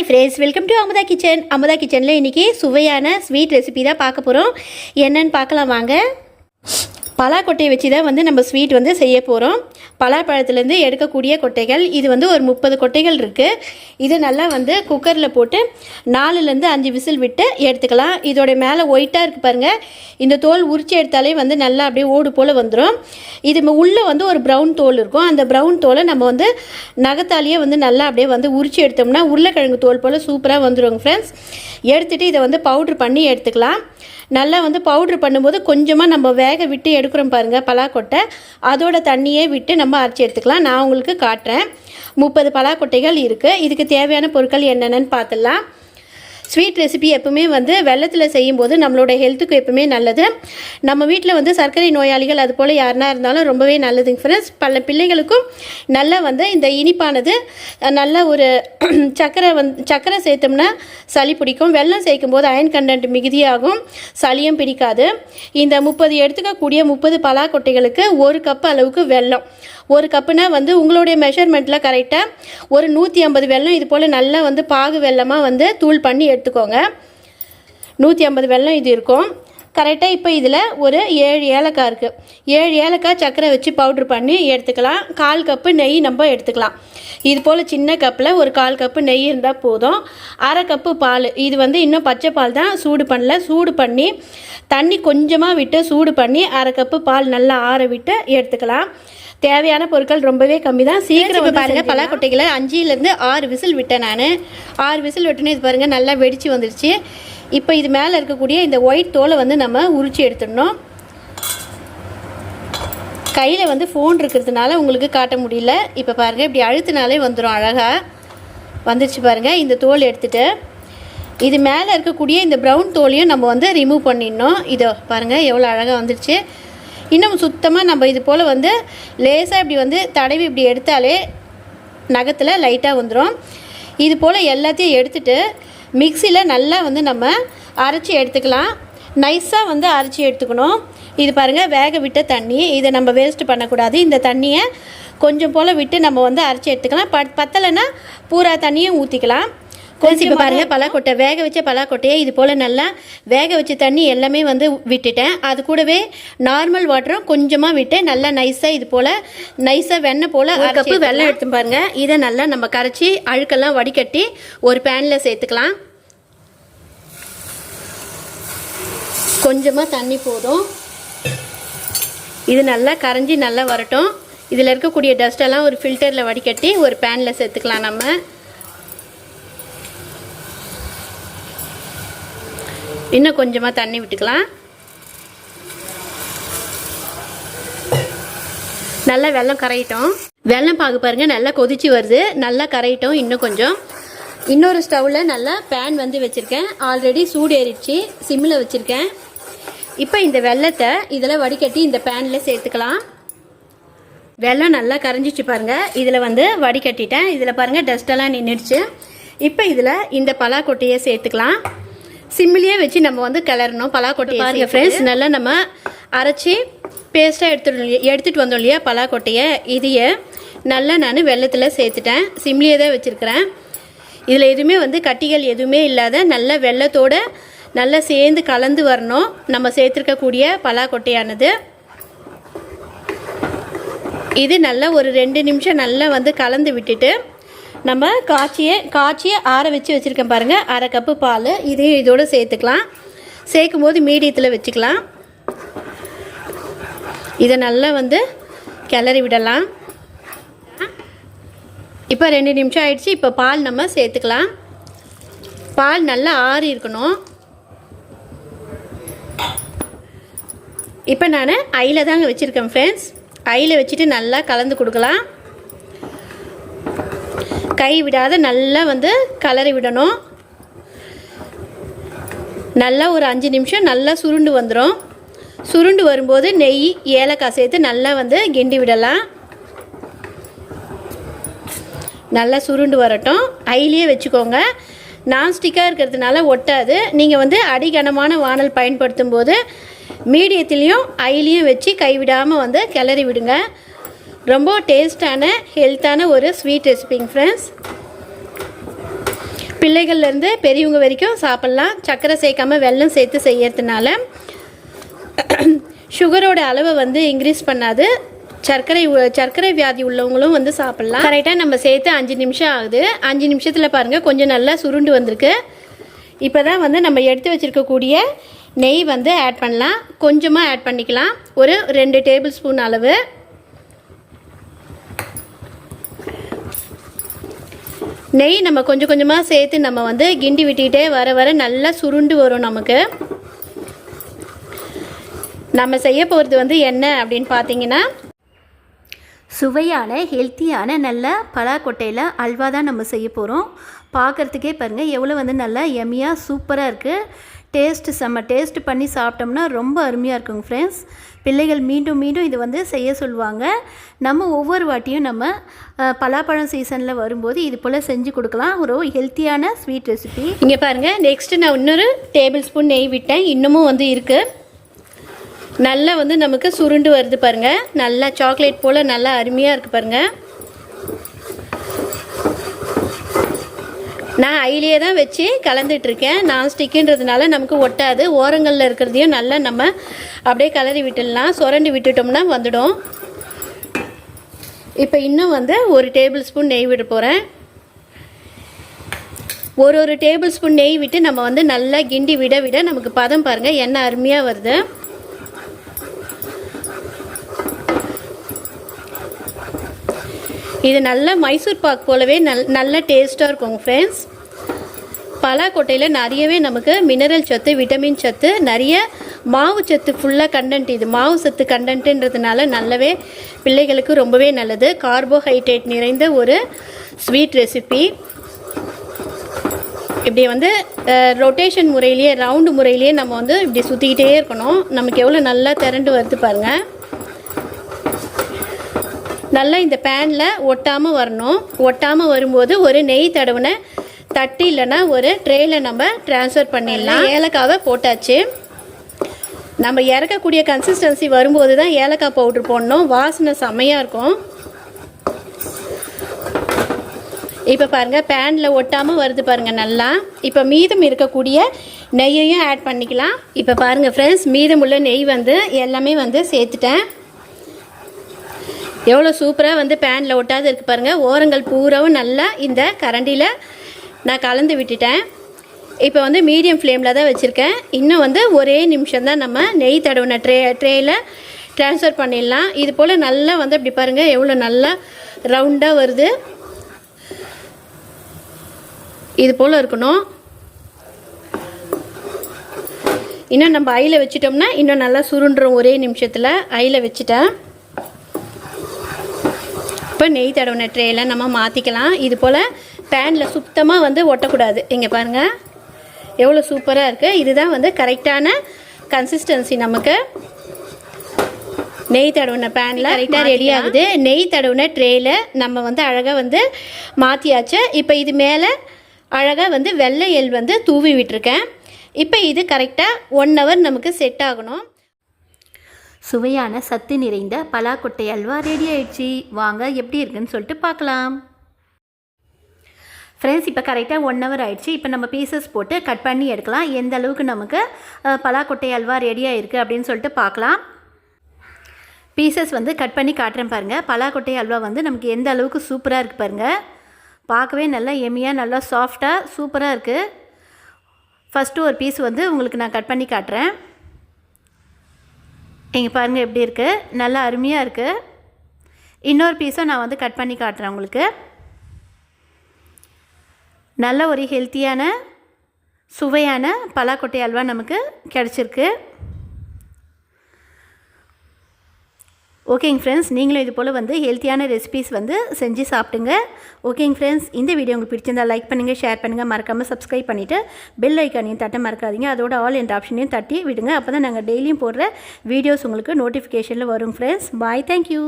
Hi friends, welcome to Amudha kitchen. Amudha கிச்சனில் இன்றைக்கி சுவையான ஸ்வீட் ரெசிபி தான் பார்க்க போகிறோம். என்னன்னு பார்க்கலாம் வாங்க. பலாக்கொட்டையை வச்சு தான் நம்ம ஸ்வீட் செய்ய போகிறோம். பலாப்பழத்துலேருந்து எடுக்கக்கூடிய கொட்டைகள் இது ஒரு 30 கொட்டைகள் இருக்குது. இதை நல்லா குக்கரில் போட்டு 4லேருந்து 5 விசில் விட்டு எடுத்துக்கலாம். இதோடைய மேலே ஒயிட்டாக இருக்குது பாருங்கள். இந்த தோல் உரிச்சு எடுத்தாலே நல்லா அப்படியே ஓடு போல் வந்துடும். இது உள்ளே ஒரு ப்ரௌன் தோல் இருக்கும். அந்த ப்ரௌன் தோலை நம்ம நகத்தாலேயே நல்லா அப்படியே உரிச்சு எடுத்தோம்னா உருளைக்கிழங்கு தோல் போல் சூப்பராக வந்துடுங்க ஃப்ரெண்ட்ஸ். எடுத்துகிட்டு இதை பவுட்ரு பண்ணி எடுத்துக்கலாம். நல்லா பவுட்ரு பண்ணும்போது கொஞ்சமாக நம்ம வேக விட்டு எடுக்கிறோம் பாருங்கள் பலாக்கொட்டை, அதோட தண்ணியே விட்டு நம்ம அரைச்சி எடுத்துக்கலாம். நான் உங்களுக்கு காட்டுறேன். 30 பலாக்கொட்டைகள் இருக்குது. இதுக்கு தேவையான பொருட்கள் என்னென்னு பார்த்துடலாம். ஸ்வீட் ரெசிபி எப்பவுமே வெள்ளத்தில் செய்யும்போது நம்மளோட ஹெல்த்துக்கு எப்பவுமே நல்லது. நம்ம வீட்டில் சர்க்கரை நோயாளிகள் அது போல் யாருனா இருந்தாலும் ரொம்பவே நல்லதுங்க ஃப்ரெண்ட்ஸ். பல பிள்ளைகளுக்கும் நல்லா இந்த இனிப்பானது நல்ல ஒரு சர்க்கரை சேர்த்தோம்னா சளி பிடிக்கும். வெல்லம் சேர்க்கும் போது அயன் கண்டென்ட் மிகுதியாகும், சளியும் பிடிக்காது. இந்த 30 எடுத்துக்கக்கூடிய 30 பலாக்கொட்டைகளுக்கு 1 கப் அளவுக்கு வெல்லம். 1 கப்புனா உங்களுடைய மெஷர்மெண்ட்டில் கரெக்டாக ஒரு 150 வெல்லம் இது போல் நல்லா பாகு வெல்லமாக தூள் பண்ணி எடுத்துக்கோங்க. 150 வெல்லம் இது இருக்கும் கரெக்டாக. இப்போ இதில் ஒரு 7 ஏலக்காய் இருக்குது. 7 ஏலக்காய் சர்க்கரை வச்சு பவுட்ரு பண்ணி எடுத்துக்கலாம். 1/4 கப்பு நெய் நம்ம எடுத்துக்கலாம். இது போல் சின்ன கப்பில் ஒரு 1/4 கப்பு நெய் இருந்தால் போதும். 1/2 கப்பு பால். இது இன்னும் பச்சை பால் தான், சூடு பண்ணல. சூடு பண்ணி தண்ணி கொஞ்சமாக விட்டு சூடு பண்ணி 1/2 கப்பு பால் நல்லா ஆற விட்டு எடுத்துக்கலாம். தேவையான பொருட்கள் ரொம்பவே கம்மி தான். சீக்கிரம் பாருங்கள். பலாக்கொட்டைகளை 5லேருந்து 6 விசில் விட்டேன் நான். 6 விசில் விட்டேன்னு இது பாருங்கள் நல்லா வெடித்து வந்துடுச்சு. இப்போ இது மேலே இருக்கக்கூடிய இந்த ஒயிட் தோலை நம்ம உரிச்சு எடுத்துடணும். கையில் ஃபோன் இருக்கிறதுனால உங்களுக்கு காட்ட முடியல. இப்போ பாருங்கள் இப்படி அழுத்தினாலே வந்துடும், அழகாக வந்துடுச்சு பாருங்கள். இந்த தோல் எடுத்துகிட்டு இது மேலே இருக்கக்கூடிய இந்த ப்ரௌன் தோலையும் நம்ம ரிமூவ் பண்ணிடணும். இதோ பாருங்கள் எவ்வளோ அழகாக வந்துடுச்சு. இன்னும் சுத்தமாக நம்ம இது போல் லேசாக இப்படி தடவி இப்படி எடுத்தாலே நகத்தில் லைட்டாக வந்துடும். இது போல் எல்லாத்தையும் எடுத்துகிட்டு மிக்சியில் நல்லா நம்ம அரைச்சி எடுத்துக்கலாம். நைஸாக அரைச்சி எடுத்துக்கணும். இது பாருங்கள் வேக விட்ட தண்ணி, இதை நம்ம வேஸ்ட்டு பண்ணக்கூடாது. இந்த தண்ணியை கொஞ்சம் போல் விட்டு நம்ம அரைச்சி எடுத்துக்கலாம். பத்தலைன்னா பூரா தண்ணியும் ஊற்றிக்கலாம். இப்போ பாருங்கள் பலாக்கொட்டை வேக வச்ச பலாக்கொட்டையை இது போல் நல்லா வேக வச்ச தண்ணி எல்லாமே விட்டுட்டேன். அது கூடவே நார்மல் வாட்டரும் கொஞ்சமாக விட்டு நல்லா நைஸாக இது போல் நைஸாக வெண்ணெய் போல் 1 கப்பு வெல்லம் எடுத்து பாருங்கள். இதை நல்லா நம்ம கரைச்சி அழுக்கெல்லாம் வடிகட்டி ஒரு பேனில் சேர்த்துக்கலாம். கொஞ்சமாக தண்ணி போதும். இது நல்லா கரைஞ்சி நல்லா வரட்டும். இதில் இருக்கக்கூடிய டஸ்ட்டெல்லாம் ஒரு ஃபில்டரில் வடிகட்டி ஒரு பேனில் சேர்த்துக்கலாம். நம்ம இன்னும் கொஞ்சமாக தண்ணி விட்டுக்கலாம். நல்லா வெல்லம் கரையிட்டோம். வெல்லம் பாகு பாருங்கள் நல்லா கொதிச்சு வருது. நல்லா கரையிட்டோம். இன்னும் கொஞ்சம். இன்னொரு ஸ்டவ்வில் நல்லா பேன் வச்சுருக்கேன். ஆல்ரெடி சூடு ஏறிடுச்சு, சிம்மில் வச்சுருக்கேன். இப்போ இந்த வெல்லத்தை இதில் வடிகட்டி இந்த பேனில் சேர்த்துக்கலாம். வெல்லம் நல்லா கரைஞ்சிச்சு பாருங்கள். இதில் வடிகட்டிட்டேன். இதில் பாருங்கள் டஸ்ட்டெல்லாம் நின்றுடுச்சு. இப்போ இதில் இந்த பலாக்கொட்டையை சேர்த்துக்கலாம். சிம்மிலேயே வச்சு நம்ம கிளறணும். பலாக்கொட்டையை பாருங்கள் ஃப்ரெண்ட்ஸ், நல்லா நம்ம அரைச்சி பேஸ்ட்டாக எடுத்துகிட்டு வந்தோம் இல்லையா பலாக்கொட்டையை, இதையே நல்லா நான் வெல்லத்தில் சேர்த்துட்டேன். சிம்மிலேயே தான் வச்சுருக்கிறேன். இதில் எதுவுமே கட்டிகள் எதுவுமே இல்லாத நல்ல வெல்லத்தோடு நல்லா சேர்ந்து கலந்து வரணும் நம்ம சேர்த்துருக்கக்கூடிய பலாக்கொட்டையானது. இது நல்லா ஒரு 2 நிமிஷம் நல்லா கலந்து விட்டுட்டு நம்ம காய்ச்சியை ஆற வச்சுருக்கேன் பாருங்கள். 1/2 கப்பு பால் இதையும் இதோடு சேர்த்துக்கலாம். சேர்க்கும் போது மீடியத்தில் வச்சுக்கலாம். இதை நல்லா கிளறி விடலாம். இப்போ 2 நிமிஷம் ஆயிடுச்சு. இப்போ பால் நம்ம சேர்த்துக்கலாம். பால் நல்லா ஆறி இருக்கணும். இப்போ நான் ஐயில் தாங்க வச்சுருக்கேன் ஃப்ரெண்ட்ஸ். ஐயில் வச்சுட்டு நல்லா கலந்து கொடுக்கலாம். கை விடாத நல்லா கலரி விடணும். நல்லா ஒரு 5 நிமிஷம் நல்லா சுருண்டு வந்துடும். சுருண்டு வரும்போது நெய் ஏலக்காய் சேர்த்து நல்லா கிண்டி விடலாம். நல்லா சுருண்டு வரட்டும். ஐயிலே வச்சுக்கோங்க. நான்ஸ்டிக்காக இருக்கிறதுனால ஒட்டாது. நீங்கள் அடிகனமான வானல் பயன்படுத்தும் போது மீடியத்துலேயும் ஐயிலையும் வச்சு கைவிடாமல் கிளறி விடுங்க. ரொம்ப டேஸ்டான ஹெல்த்தான ஒரு ஸ்வீட் ரெசிபிங்க ஃப்ரெண்ட்ஸ். பிள்ளைகள்லேருந்து பெரியவங்க வரைக்கும் சாப்பிட்லாம். சர்க்கரை சேர்க்காமல் வெல்லம் சேர்த்து செய்யறதுனால சுகரோட அளவை வந்து இன்க்ரீஸ் பண்ணாது. சர்க்கரை வியாதி உள்ளவங்களும் வந்து சாப்பிட்லாம். கரெக்டாக நம்ம சேர்த்து 5 நிமிஷம் ஆகுது. 5 நிமிஷத்தில் பாருங்கள் கொஞ்சம் நல்லா சுருண்டு வந்திருக்கு. இப்போ தான் வந்து நம்ம எடுத்து வச்சுருக்கக்கூடிய நெய் வந்து ஆட் பண்ணலாம். கொஞ்சமாக ஆட் பண்ணிக்கலாம், ஒரு 2 டேபிள் ஸ்பூன் அளவு. நெய் நம்ம கொஞ்சம் கொஞ்சமாக சேர்த்து நம்ம வந்து கிண்டி விட்டுக்கிட்டே வர வர நல்லா சுருண்டு வரும். நமக்கு நம்ம செய்ய போகிறது வந்து என்ன அப்படின்னு பார்த்தீங்கன்னா, சுவையான ஹெல்த்தியான நல்ல பலாக்கொட்டையில் அல்வா தான் நம்ம செய்ய போகிறோம். பார்க்குறதுக்கே பாருங்கள் எவ்வளோ வந்து நல்லா எம்மியாக சூப்பராக இருக்குது. டேஸ்ட்டு செம்ம டேஸ்ட் பண்ணி சாப்பிட்டோம்னா ரொம்ப அருமையாக இருக்குங்க ஃப்ரெண்ட்ஸ். பிள்ளைகள் மீண்டும் மீண்டும் இது வந்து செய்ய சொல்லுவாங்க. நம்ம ஒவ்வொரு வாட்டியும் நம்ம பலாப்பழம் சீசனில் வரும்போது இது போல் செஞ்சு கொடுக்கலாம். ஒரு ஹெல்த்தியான ஸ்வீட் ரெசிபி. இங்கே பாருங்கள், நெக்ஸ்ட்டு நான் இன்னொரு டேபிள் ஸ்பூன் நெய் விட்டேன். இன்னமும் வந்து இருக்குது. நல்லா வந்து நமக்கு சுருண்டு வருது பாருங்கள். நல்லா சாக்லேட் போல் நல்லா அருமையாக இருக்குது பாருங்கள். நான் ஐலியே தான் வச்சு கலந்துட்டுருக்கேன். நான்ஸ்டிக்குன்றதுனால நமக்கு ஒட்டாது. ஓரங்களில் இருக்கிறதையும் நல்லா நம்ம அப்படியே கலரி விட்டுடலாம். சுரண்டி விட்டுட்டோம்னா வந்துடும். இப்போ இன்னும் வந்து ஒரு டேபிள் ஸ்பூன் நெய் விட போகிறேன். ஒரு டேபிள் ஸ்பூன் நெய் விட்டு நம்ம வந்து நல்லா கிண்டி விட விட நமக்கு பதம் பாருங்கள் எண்ணெய் அருமையாக வருது. இது நல்ல மைசூர் பாக் போலவே நல்ல டேஸ்ட்டாக இருக்கும் ஃப்ரெண்ட்ஸ். பலாக்கொட்டையில் நிறையவே நமக்கு மினரல் சத்து, விட்டமின் சத்து, நிறைய மாவு சத்து ஃபுல்லாக கண்டென்ட். இது மாவு சத்து கண்டென்ட்டுன்றதுனால நல்லாவே பிள்ளைகளுக்கு ரொம்பவே நல்லது. கார்போஹைட்ரேட் நிறைந்த ஒரு ஸ்வீட் ரெசிபி. இப்படி வந்து ரொட்டேஷன் முறையிலேயே, ரவுண்டு முறையிலேயே நம்ம வந்து இப்படி சுற்றிக்கிட்டே இருக்கணும். நமக்கு எவ்வளோ நல்லா திரண்டு வருது பாருங்கள். நல்லா இந்த பேனில் ஒட்டாமல் வரணும். ஒட்டாமல் வரும்போது ஒரு நெய் தடவின தட்டு இல்லைன்னா ஒரு ட்ரேயில் நம்ம ட்ரான்ஸ்ஃபர் பண்ணிடலாம். ஏலக்காவை போட்டாச்சு. நம்ம இறக்கக்கூடிய கன்சிஸ்டன்சி வரும்போது தான் ஏலக்காய் பவுட்ரு போடணும். வாசனை செம்மையாக இருக்கும். இப்போ பாருங்கள் பேனில் ஒட்டாமல் வருது பாருங்கள் நல்லா. இப்போ மீதம் இருக்கக்கூடிய நெய்யையும் ஆட் பண்ணிக்கலாம். இப்போ பாருங்கள் ஃப்ரெண்ட்ஸ், மீதமுள்ள நெய் வந்து எல்லாமே வந்து சேர்த்துட்டேன். எவ்வளோ சூப்பராக வந்து பேனில் ஒட்டாது இருக்குது பாருங்கள். ஓரங்கள் பூராவும் நல்லா இந்த கரண்டியில் நான் கலந்து விட்டுட்டேன். இப்போ வந்து மீடியம் ஃப்ளேமில் தான் வச்சுருக்கேன். இன்னும் வந்து ஒரே நிமிஷம் தான் நம்ம நெய் தடவின ட்ரேயில் ட்ரான்ஸ்ஃபர் பண்ணிடலாம். இது போல் நல்லா வந்து அப்படி பாருங்கள் எவ்வளோ நல்லா ரவுண்டாக வருது. இது போல் இருக்கணும். இன்னும் நம்ம ஐயில் வச்சிட்டோம்னா இன்னும் நல்லா சுருண்டுறோம். ஒரே நிமிஷத்தில் ஐயில் வச்சுட்டேன். இப்போ நெய் தடவின ட்ரேயில் நம்ம மாற்றிக்கலாம். இது போல் பேனில் சுத்தமாக வந்து ஒட்டக்கூடாது. இங்கே பாருங்கள் எவ்வளோ சூப்பராக இருக்குது. இதுதான் வந்து கரெக்டான கன்சிஸ்டன்சி. நமக்கு நெய் தடவின பேனில் கரெக்டாக ரெடி ஆகுது. நெய் தடவின ட்ரேயில் நம்ம வந்து அழகாக வந்து மாற்றியாச்சு. இப்போ இது மேலே அழகாக வந்து வெள்ளை எள் வந்து தூவி விட்டுருக்கேன். இப்போ இது கரெக்டாக 1 hour நமக்கு செட் ஆகணும். சுவையான சத்து நிறைந்த பலாக்கொட்டை அல்வா ரெடி ஆயிடுச்சு. வாங்க எப்படி இருக்குன்னு சொல்லிட்டு பார்க்கலாம். ஃப்ரெண்ட்ஸ், இப்போ கரெக்டாக 1 hour ஆயிடுச்சு. இப்போ நம்ம பீசஸ் போட்டு கட் பண்ணி எடுக்கலாம். எந்த அளவுக்கு நமக்கு பலாக்கொட்டை அல்வா ரெடியாக இருக்குது அப்படின்னு சொல்லிட்டு பார்க்கலாம். பீசஸ் வந்து கட் பண்ணி காட்டுறேன் பாருங்கள். பலாக்கொட்டை அல்வா வந்து நமக்கு எந்த அளவுக்கு சூப்பராக இருக்குது பாருங்கள். பார்க்கவே நல்லா எம்மியாக நல்லா சாஃப்டாக சூப்பராக இருக்குது. ஃபஸ்ட்டு ஒரு பீஸ் வந்து உங்களுக்கு நான் கட் பண்ணி காட்டுறேன். இங்கே பாருங்கள் எப்படி இருக்குது, நல்லா அருமையாக இருக்குது. இன்னொரு பீஸை நான் வந்து கட் பண்ணி காட்டுறேன் உங்களுக்கு. நல்ல ஒரு ஹெல்த்தியான சுவையான பலாக்கொட்டை அல்வா நமக்கு கிடச்சிருக்கு. ஓகேங்க ஃப்ரெண்ட்ஸ், நீங்களும் இது போல் வந்து ஹெல்த்தியான ரெசிபீஸ் வந்து செஞ்சு சாப்பிடுங்க. ஓகேங்க ஃப்ரெண்ட்ஸ், இந்த வீடியோ உங்களுக்கு பிடிச்சிருந்தால் லைக் பண்ணுங்கள், ஷேர் பண்ணுங்கள், மறக்காமல் சப்ஸ்கிரைப் பண்ணிவிட்டு பெல் ஐக்கானையும் தட்ட மறக்காதீங்க. அதோட ஆல் என்ற ஆப்ஷனையும் தட்டி விடுங்க. அப்போ தான் நாங்கள் டெய்லியும் போடுற வீடியோஸ் உங்களுக்கு நோட்டிஃபிகேஷனில் வரும் ஃப்ரெண்ட்ஸ். பாய், தேங்க்யூ.